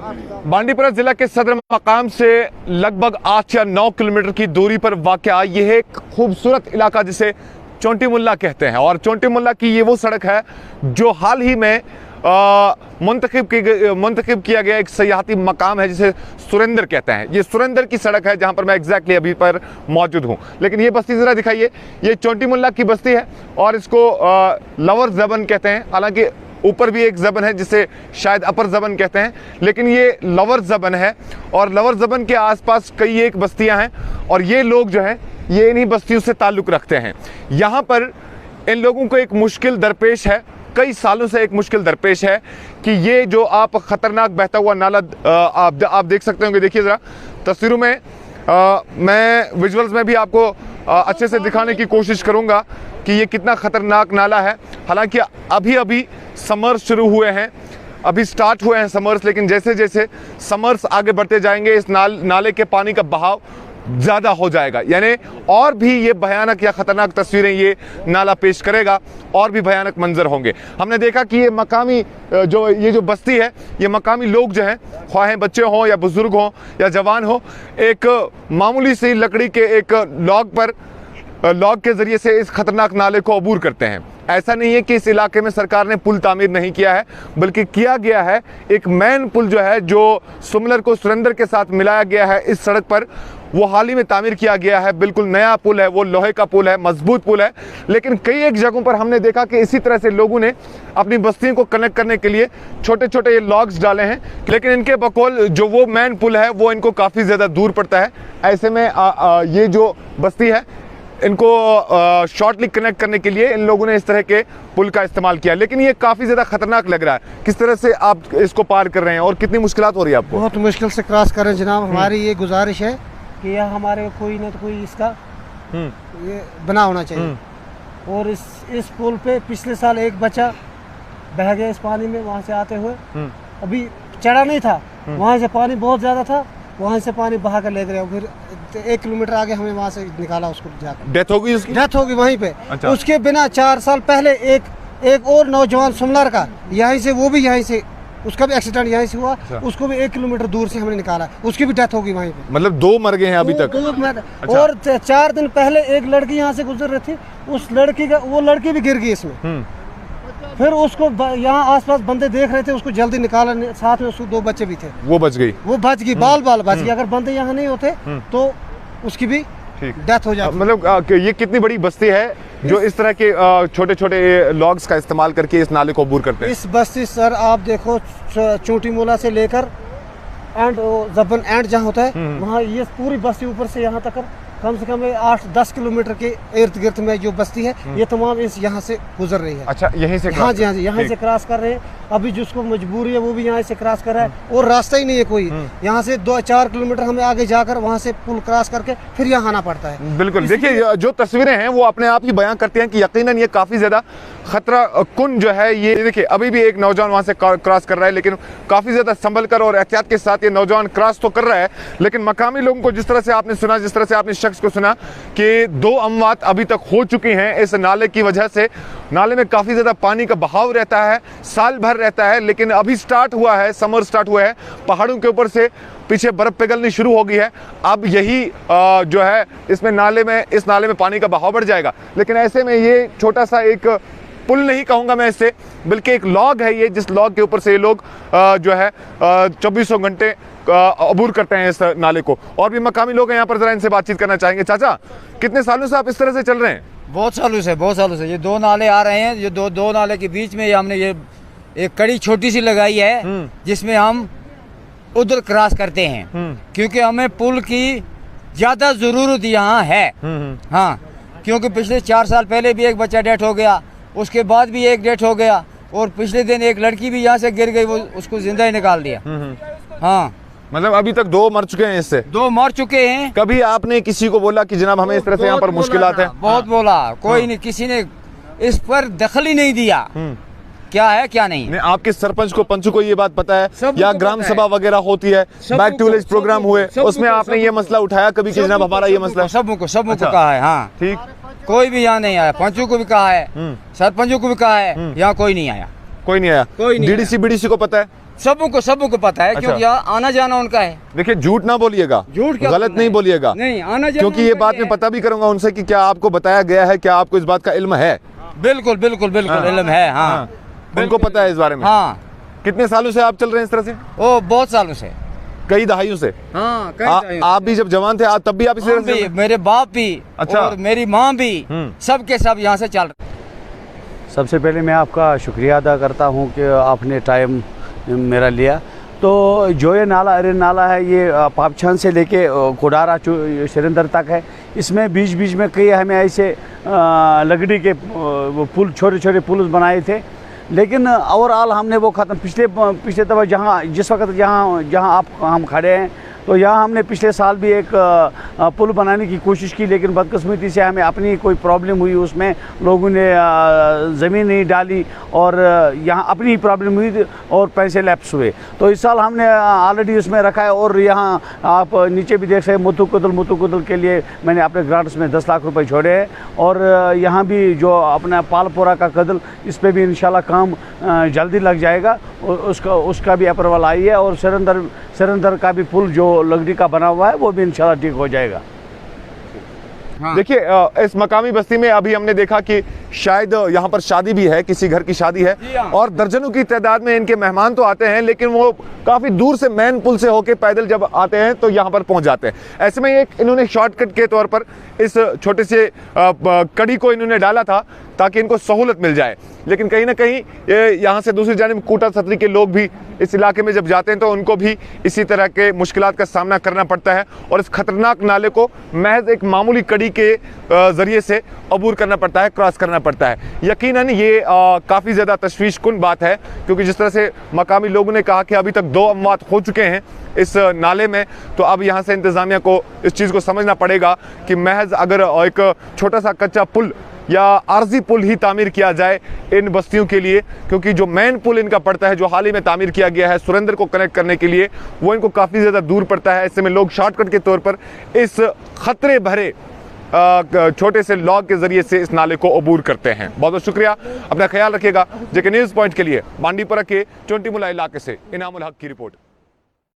बांडीपुरा जिला के सदर मकाम से लगभग 8 या 9 किलोमीटर की दूरी पर वाक़या यह एक खूबसूरत इलाका जिसे चोंटी मुल्ला कहते हैं। और चोंटी मुल्ला की ये वो सड़क है जो हाल ही में मुंतखब किया गया एक सयाहती मकाम है जिसे सुरेंद्र कहते हैं। ये सुरेंद्र की सड़क है जहां पर मैं एग्जैक्टली अभी पर मौजूद हूं। लेकिन ये बस्ती ज़रा दिखाइए, ये चोंटी मुल्ला की बस्ती है और इसको लवर ज़बन कहते हैं। हालांकि ऊपर भी एक ज़बन है जिसे शायद अपर ज़बन कहते हैं, लेकिन ये लवर ज़बन है। और लवर ज़बन के आसपास कई एक बस्तियां हैं और ये लोग जो हैं ये इन्हीं बस्तियों से ताल्लुक़ रखते हैं। यहाँ पर इन लोगों को एक मुश्किल दरपेश है, कई सालों से एक मुश्किल दरपेश है कि ये जो आप ख़तरनाक बहता हुआ नाला आप देख सकते होंगे। देखिए ज़रा तस्वीरों में, मैं विजुअल्स में भी आपको अच्छे से दिखाने की कोशिश करूँगा कि ये कितना ख़तरनाक नाला है। हालांकि अभी अभी समर्स शुरू हुए हैं, अभी स्टार्ट हुए हैं समर्स, लेकिन जैसे जैसे समर्स आगे बढ़ते जाएंगे इस नाले के पानी का बहाव ज़्यादा हो जाएगा, यानी और भी ये भयानक या ख़तरनाक तस्वीरें ये नाला पेश करेगा, और भी भयानक मंजर होंगे। हमने देखा कि ये मकामी ये जो बस्ती है, ये मकामी लोग जो हैं, ख्वाहें बच्चे हों या बुज़ुर्ग हों या जवान हो, एक मामूली सी लकड़ी के एक लॉग के ज़रिए से इस ख़तरनाक नाले को अबूर करते हैं। ऐसा नहीं है कि इस इलाके में सरकार ने पुल तामीर नहीं किया है, बल्कि किया गया है। एक मेन पुल जो है, जो सुमलर को सुरेंद्र के साथ मिलाया गया है इस सड़क पर, वो हाल ही में तामीर किया गया है। बिल्कुल नया पुल है, वो लोहे का पुल है, मजबूत पुल है। लेकिन कई एक जगहों पर हमने देखा कि इसी तरह से लोगों ने अपनी बस्तियों को कनेक्ट करने के लिए छोटे छोटे ये लॉग्स डाले हैं, लेकिन इनके बकौल जो वो मेन पुल है वो इनको काफ़ी ज़्यादा दूर पड़ता है। ऐसे में ये जो बस्ती है इनको शॉर्टली कनेक्ट करने के लिए इन लोगों ने इस तरह के पुल का इस्तेमाल किया। लेकिन ये काफ़ी ज़्यादा खतरनाक लग रहा है। किस तरह से आप इसको पार कर रहे हैं और कितनी मुश्किलात हो रही है आपको? बहुत मुश्किल से क्रॉस कर रहे हैं जनाब। हमारी ये गुजारिश है कि यह हमारे कोई ना तो कोई इसका ये बना होना चाहिए। और इस पुल पे पिछले साल एक बच्चा बह गया इस पानी में, वहाँ से आते हुए। अभी चढ़ा नहीं था, वहाँ से पानी बहुत ज़्यादा था, वहाँ से पानी बहा कर ले गया। फिर 1 किलोमीटर आगे हमें वहाँ से निकाला उसको जाकर। डेथ हो गई उसकी? डेथ होगी वहीं पे। अच्छा। उसके बिना 4 साल पहले एक और नौजवान सुमलर का यहीं से, वो भी यहीं से, उसका भी एक्सीडेंट यहीं से हुआ। अच्छा। उसको भी 1 किलोमीटर दूर से हमने निकाला, उसकी भी डेथ होगी वहीं पे। मतलब 2 मर गए हैं अभी तक? अच्छा। और 4 दिन पहले एक लड़की यहाँ से गुजर रही थी, उस लड़की का, वो लड़की भी गिर गई इसमें। फिर उसको यहाँ आसपास बंदे देख रहे थे, उसको जल्दी निकाला, साथ में उसको 2 बच्चे भी थे, वो बच गई। बाल बच गई। अगर बंदे यहाँ नहीं होते तो उसकी भी डेथ हो जाती। मतलब ये कितनी बड़ी बस्ती है जो इस तरह के छोटे छोटे लॉग्स का इस्तेमाल करके इस नाले को अबूर करते हैं? इस बस्ती सर आप देखो, चोटी मोला से लेकर एंड ज़बन एंड जहाँ होता है वहाँ ये पूरी बस्ती ऊपर से यहाँ तक कम से कम 8-10 किलोमीटर के इर्द गिर्द में जो बस्ती है ये तमाम इस यहाँ से गुजर रही है। अच्छा, यहीं से? हाँ जी, यहाँ से क्रॉस कर रहे हैं। अभी जिसको मजबूरी है वो भी यहाँ से क्रॉस कर रहा है, और रास्ता ही नहीं है कोई। यहाँ से 2-4 किलोमीटर हमें आगे जाकर वहाँ से पुल क्रॉस करके फिर यहाँ आना पड़ता है। बिल्कुल। देखिए जो तस्वीरें हैं वो अपने आप ही बयां करती हैं कि यकीनन ये काफ़ी ज़्यादा खतरा कुन जो है ये। देखिए अभी भी एक नौजवान वहाँ से क्रॉस कर रहा है, लेकिन काफ़ी ज़्यादा संभल कर और एहतियात के साथ ये नौजवान क्रॉस तो कर रहा है। लेकिन मकामी लोगों को जिस तरह से आपने सुना, जिस तरह से आपने शख्स को सुना कि 2 अमवात अभी तक हो चुकी हैं इस नाले की वजह से। नाले में काफ़ी ज़्यादा पानी का बहाव रहता है, साल भर रहता है, लेकिन अभी स्टार्ट हुआ है, समर स्टार्ट हुआ है, पहाड़ों के ऊपर से पीछे बर्फ़ पिघलनी शुरू हो गई है। अब यही जो है इस नाले में पानी का बहाव बढ़ जाएगा। लेकिन ऐसे में ये छोटा सा एक पुल नहीं कहूँगा मैं इससे, बल्कि एक लॉग है ये, जिस लॉग के ऊपर से ये लोग जो है 24 घंटे अबूर करते हैं इस नाले को। और भी मकामी लोग हैं यहाँ पर, जरा इनसे बातचीत करना चाहेंगे। चाचा, कितने सालों से आप इस तरह से चल रहे हैं? बहुत सालों से ये 2 नाले आ रहे हैं। ये दो नाले के बीच में हमने ये एक कड़ी छोटी सी लगाई है जिसमें हम उधर क्रॉस करते हैं, क्योंकि हमें पुल की ज्यादा जरूरत यहाँ है। हाँ, क्योंकि पिछले 4 साल पहले भी एक बच्चा डेथ हो गया, उसके बाद भी एक डेथ हो गया, और पिछले दिन एक लड़की भी यहाँ से गिर गई, वो उसको जिंदा ही निकाल दिया। हाँ, मतलब अभी तक 2 मर चुके हैं इससे? 2 मर चुके हैं। कभी आपने किसी को बोला कि जनाब हमें इस तरह से यहाँ पर मुश्किलात है? बहुत बोला, कोई नहीं, किसी ने इस पर दखल ही नहीं दिया क्या है क्या नहीं। आपके सरपंच को, पंच को ये बात पता है? या ग्राम सभा वगैरह होती है, बैक टू विलेज प्रोग्राम हुए, उसमें आपने ये मसला उठाया कभी कि जनाब हमारा ये मसला? सबको कहा है। हाँ ठीक, कोई भी यहाँ नहीं आया। पंचों को भी कहा है, सरपंचों को भी कहा है, यहाँ कोई नहीं आया। कोई नहीं आया? कोई नहीं। डीडीसी बीडीसी को पता है? सबको पता है, अच्छा। क्योंकि यहाँ आना जाना उनका है। देखिए झूठ ना बोलिएगा, झूठ क्या गलत बोलना नहीं है? बोलिएगा, नहीं, आना जाना क्योंकि ये उनका बात ही मैं है। पता भी करूंगा उनसे कि क्या आपको बताया गया है, क्या आपको इस बात का इल्म है। बिल्कुल बिल्कुल बिल्कुल हाँ। इल्म है। हाँ, उनको पता है इस बारे में। हाँ, कितने सालों से आप चल रहे हैं इस तरह से? वो बहुत सालों से। कई दहाइयों से। हाँ, आप भी जब जवान थे तब भी आप इस तरह से चल रहे हैं? मेरे बाप भी, अच्छा। और मेरी माँ भी, सब के सब यहाँ से चल रहे। सबसे पहले मैं आपका शुक्रिया अदा करता हूँ कि आपने टाइम मेरा लिया। तो जो ये नाला अरे नाला है, ये पापछान से लेके कोडारा शरिंदर तक है। इसमें बीच बीच में कई हमें ऐसे लकड़ी के पुल, छोटे छोटे पुल बनाए थे, लेकिन ओवरऑल हमने वो ख़त्म। पिछले दफ़ा जिस वक्त जहाँ हम खड़े हैं, तो यहाँ हमने पिछले साल भी एक पुल बनाने की कोशिश की, लेकिन बदकिस्मती से हमें अपनी कोई प्रॉब्लम हुई, उसमें लोगों ने ज़मीन नहीं डाली और यहाँ अपनी प्रॉब्लम हुई और पैसे लैप्स हुए। तो इस साल हमने ऑलरेडी उसमें रखा है। और यहाँ आप नीचे भी देख सकते हैं, मुतुकुदल के लिए मैंने अपने ग्रांट्स में 10 लाख रुपए छोड़े हैं। और यहाँ भी जो अपना पालपोरा का कदल, इस पर भी इंशाल्लाह काम जल्दी लग जाएगा, उसका भी अप्रूवल आई है। और सरंदर का भी पुल जो लकड़ी का बना हुआ है, वो भी इंशाल्लाह ठीक हो जाएगा। हाँ। देखिए इस मकामी बस्ती में अभी हमने देखा कि शायद यहाँ पर शादी भी है, किसी घर की शादी है, और दर्जनों की तादाद में इनके मेहमान तो आते हैं, लेकिन वो काफी दूर से मैन पुल से होके पैदल जब आते हैं तो यहाँ पर पहुंच जाते हैं। ऐसे में एक इन्होंने शॉर्टकट के तौर पर इस छोटे से कड़ी को इन्होंने डाला था ताकि इनको सहूलत मिल जाए। लेकिन कहीं ना कहीं यहाँ से दूसरी जानिब कोटा सतरी के लोग भी इस इलाके में जब जाते हैं तो उनको भी इसी तरह के मुश्किलात का सामना करना पड़ता है, और इस खतरनाक नाले को महज एक मामूली कड़ी के जरिए से अबूर करना पड़ता है, क्रॉस करना पड़ता है। यकीनन ये काफ़ी ज़्यादा तशवीशकुन बात है, क्योंकि जिस तरह से मकामी लोगों ने कहा कि अभी तक 2 अमवात हो चुके हैं इस नाले में, तो अब यहाँ से इंतज़ामिया को इस चीज़ को समझना पड़ेगा कि महज अगर एक छोटा सा कच्चा पुल या आर्जी पुल ही तामीर किया जाए इन बस्तियों के लिए, क्योंकि जो मेन पुल इनका पड़ता है, जो हाल ही में तामीर किया गया है सुरेंद्र को कनेक्ट करने के लिए, वो इनको काफ़ी ज़्यादा दूर पड़ता है। ऐसे में लोग शॉर्टकट के तौर पर इस खतरे भरे छोटे से लॉग के जरिए से इस नाले को अबूर करते हैं। बहुत बहुत शुक्रिया, अपना ख्याल रखिएगा। जेके न्यूज़ पॉइंट के लिए बांडीपुरा के चोंटीमुला इलाके से इनामुल हक की रिपोर्ट।